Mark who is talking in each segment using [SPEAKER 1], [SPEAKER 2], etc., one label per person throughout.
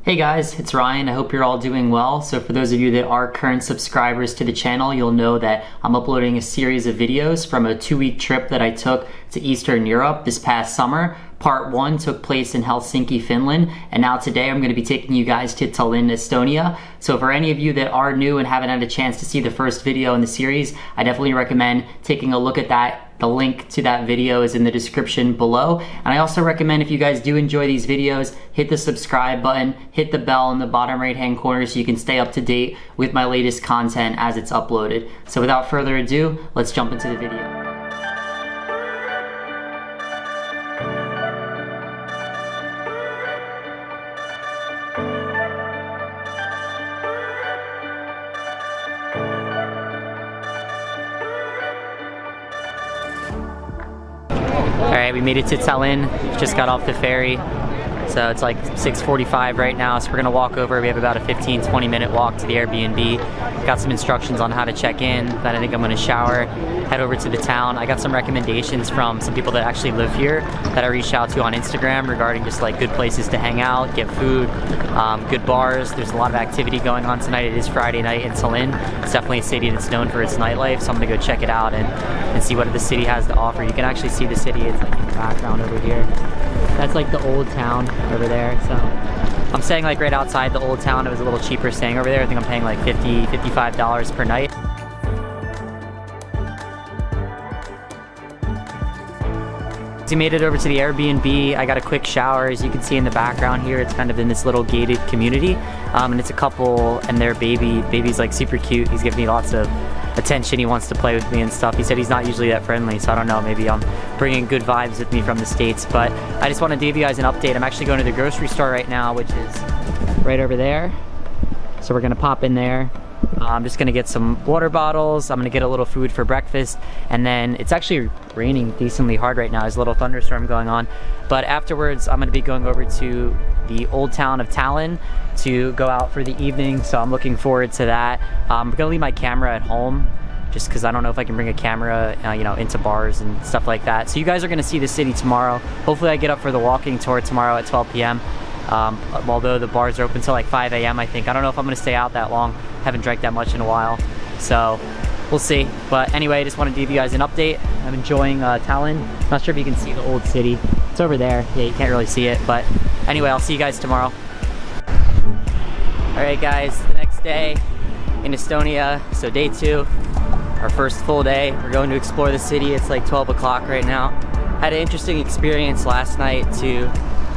[SPEAKER 1] Hey guys, it's Ryan. I hope you're all doing well. So for those of you that are current subscribers to the channel, you'll know that I'm uploading a series of videos from a 2-week trip that I took to Eastern Europe this past summer. Part 1 took place in Helsinki, Finland, and now today I'm going to be taking you guys to Tallinn, Estonia. So for any of you that are new and haven't had a chance to see the first video in the series, I definitely recommend taking a look at that. The link to that video is in the description below. And I also recommend, if you guys do enjoy these videos, hit the subscribe button, hit the bell in the bottom right hand corner so you can stay up to date with my latest content as it's uploaded. So without further ado, let's jump into the video. Alright, we made it to Tallinn, just got off the ferry, so it's like 6:45 right now, so we're going to walk over. We have about a 15-20 minute walk to the Airbnb. Got some instructions on how to check in, then I think I'm going to shower, head over to the town. I got some recommendations from some people that actually live here that I reached out to on Instagram regarding just like good places to hang out, get food, good bars. There's a lot of activity going on tonight. It is Friday night in Tallinn. It's definitely a city that's known for its nightlife, so I'm going to go check it out and see what the city has to offer. You can actually see the city. It's like in the background over here. That's like the old town over there. So I'm staying like right outside the old town. It was a little cheaper staying over there. I think I'm paying like $55 per night. So we made it over to the Airbnb. I got a quick shower. As you can see in the background here, it's kind of in this little gated community, and it's a couple and their baby's like super cute. He's giving me lots of attention. He wants to play with me and stuff. He said he's not usually that friendly, so I don't know, maybe I'm bringing good vibes with me from the States. But I just want to give you guys an update. I'm actually going to the grocery store right now, which is right over there. So we're gonna pop in there. I'm just gonna get some water bottles. I'm gonna get a little food for breakfast, and then it's actually raining decently hard right now. There's a little thunderstorm going on, but afterwards I'm gonna be going over to the old town of Tallinn to go out for the evening, so I'm looking forward to that. I'm gonna leave my camera at home just because I don't know if I can bring a camera you know, into bars and stuff like that. So you guys are gonna see the city tomorrow. Hopefully I get up for the walking tour tomorrow at 12 p.m. Although the bars are open till like 5 a.m. I think. I don't know if I'm gonna stay out that long. Haven't drank that much in a while, so we'll see. But anyway, I just wanted to give you guys an update. I'm enjoying Tallinn. Not sure if you can see the old city. It's over there. Yeah, you can't really see it, but anyway, I'll see you guys tomorrow. Alright guys, the next day in Estonia, so day 2, our first full day. We're going to explore the city. It's like 12 o'clock right now. Had an interesting experience last night, to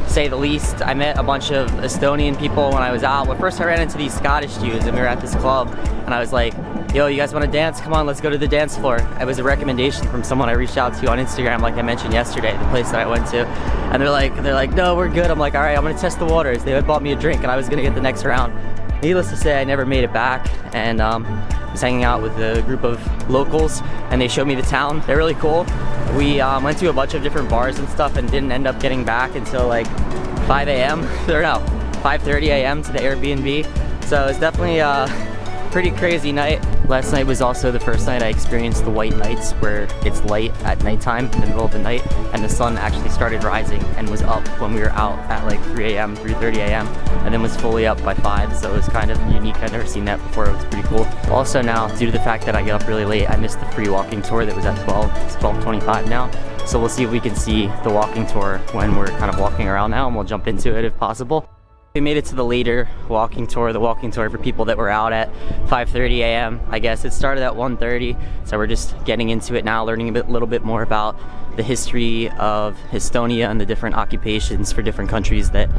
[SPEAKER 1] say the least. I met a bunch of Estonian people when I was out. Well, first I ran into these Scottish dudes and we were at this club, and I was like, yo, you guys want to dance? Come on, let's go to the dance floor. It was a recommendation from someone I reached out to on Instagram, like I mentioned yesterday, the place that I went to. And they're like, no, we're good. I'm like, all right, I'm gonna test the waters. They had bought me a drink and I was gonna get the next round. Needless to say, I never made it back, and was hanging out with a group of locals, and they showed me the town. They're really cool. We went to a bunch of different bars and stuff and didn't end up getting back until like 5 a.m. or no, 5:30 a.m. to the Airbnb. So it's definitely pretty crazy night. Last night was also the first night I experienced the white nights, where it's light at nighttime in the middle of the night, and the sun actually started rising and was up when we were out at like 3 a.m., 3:30 a.m., and then was fully up by 5, so it was kind of unique. I've never seen that before. It was pretty cool. Also now, due to the fact that I get up really late, I missed the free walking tour that was at 12. It's 12:25 now. So we'll see if we can see the walking tour when we're kind of walking around now, and we'll jump into it if possible. We made it to the later walking tour, the walking tour for people that were out at 5:30 a.m. I guess it started at 1:30, so we're just getting into it now, learning a little bit more about the history of Estonia and the different occupations for different countries that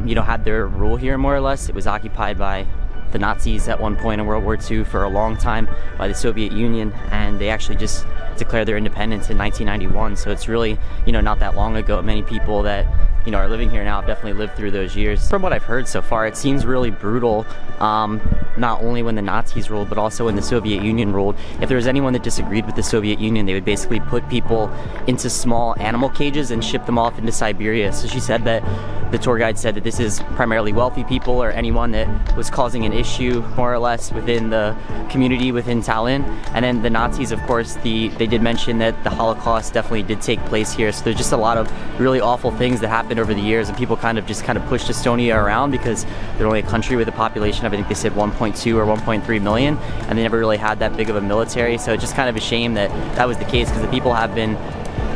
[SPEAKER 1] you know, had their rule here more or less. It was occupied by the Nazis at one point in World War II for a long time, by the Soviet Union, and they actually just declared their independence in 1991, so it's really, you know, not that long ago. Many people that, you know, are living here now have definitely lived through those years. From what I've heard so far, it seems really brutal, not only when the Nazis ruled, but also when the Soviet Union ruled. If there was anyone that disagreed with the Soviet Union, they would basically put people into small animal cages and ship them off into Siberia. So she said that, the tour guide said that this is primarily wealthy people or anyone that was causing an issue, more or less, within the community within Tallinn. And then the Nazis, of course, they did mention that the Holocaust definitely did take place here. So there's just a lot of really awful things that happened happened over the years, and people kind of pushed Estonia around because they're only a country with a population of, I think they said 1.2 or 1.3 million, and they never really had that big of a military. So it's just kind of a shame that that was the case, because the people have been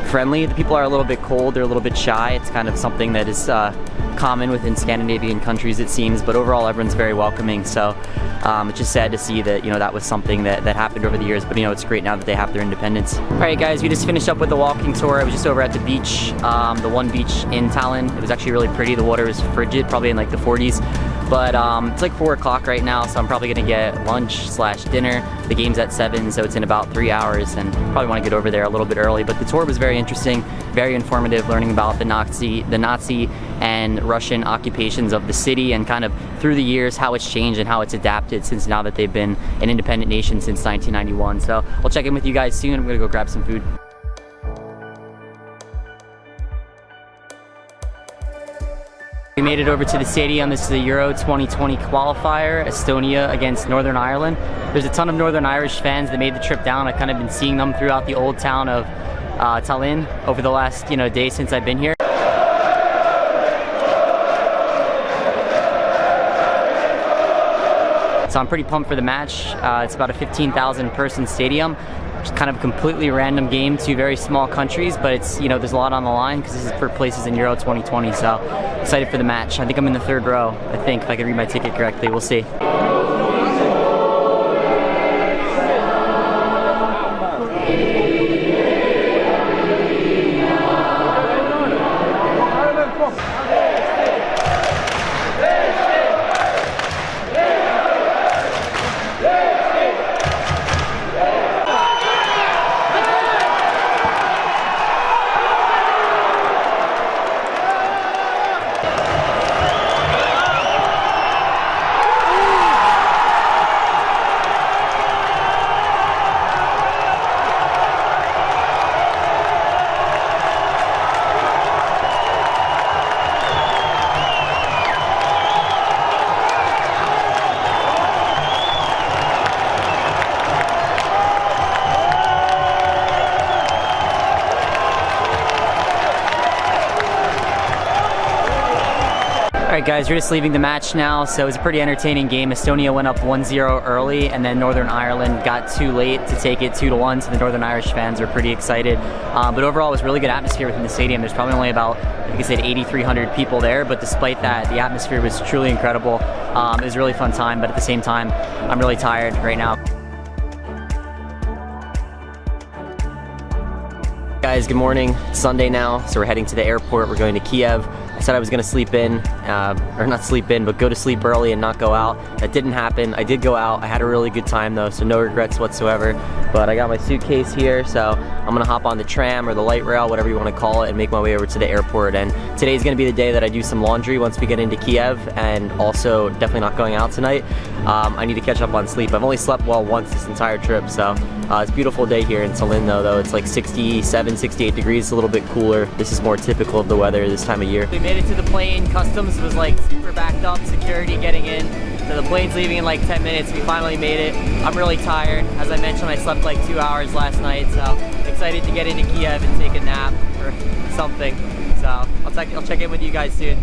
[SPEAKER 1] friendly. The people are a little bit cold, they're a little bit shy. It's kind of something that is common within Scandinavian countries, it seems, but overall everyone's very welcoming. So it's just sad to see that, you know, that was something that happened over the years, but you know, it's great now that they have their independence. Alright guys, we just finished up with the walking tour. I was just over at the beach, the one beach in Tallinn. It was actually really pretty. The water was frigid, probably in like the 40s. But it's like 4 o'clock right now, so I'm probably gonna get lunch/dinner. The game's at 7, so it's in about 3 hours, and probably want to get over there a little bit early. But the tour was very interesting, very informative, learning about the Nazi and Russian occupations of the city, and kind of through the years how it's changed and how it's adapted since now that they've been an independent nation since 1991. So I'll check in with you guys soon. I'm gonna go grab some food. We made it over to the stadium. This is the Euro 2020 qualifier, Estonia against Northern Ireland. There's a ton of Northern Irish fans that made the trip down. I've kind of been seeing them throughout the old town of Tallinn over the last day since I've been here. So I'm pretty pumped for the match. It's about a 15,000 person stadium. It's kind of a completely random game, two very small countries, but it's, there's a lot on the line because this is for places in Euro 2020, so excited for the match. I think I'm in the 3rd row, I think, if I can read my ticket correctly. We'll see. Alright guys, we're just leaving the match now, so it was a pretty entertaining game. Estonia went up 1-0 early, and then Northern Ireland got too late to take it 2-1, so the Northern Irish fans were pretty excited. But overall, it was a really good atmosphere within the stadium. There's probably only about, I think I said 8,300 people there, but despite that, the atmosphere was truly incredible. It was a really fun time, but at the same time, I'm really tired right now. Guys, good morning. It's Sunday now, so we're heading to the airport. We're going to Kiev. I said I was going to sleep in, or not sleep in, but go to sleep early and not go out. That didn't happen. I did go out. I had a really good time though, so no regrets whatsoever. But I got my suitcase here, so I'm going to hop on the tram or the light rail, whatever you want to call it, and make my way over to the airport. And today's going to be the day that I do some laundry once we get into Kiev, and also definitely not going out tonight. I need to catch up on sleep. I've only slept well once this entire trip, so it's a beautiful day here in Tallinn though. It's like 67, 68 degrees, it's a little bit cooler. This is more typical of the weather this time of year. We made it to the plane. Customs was like super backed up, security getting in. So the plane's leaving in like 10 minutes. We finally made it. I'm really tired. As I mentioned, I slept like 2 hours last night, so excited to get into Kiev and take a nap or something. So I'll check in with you guys soon.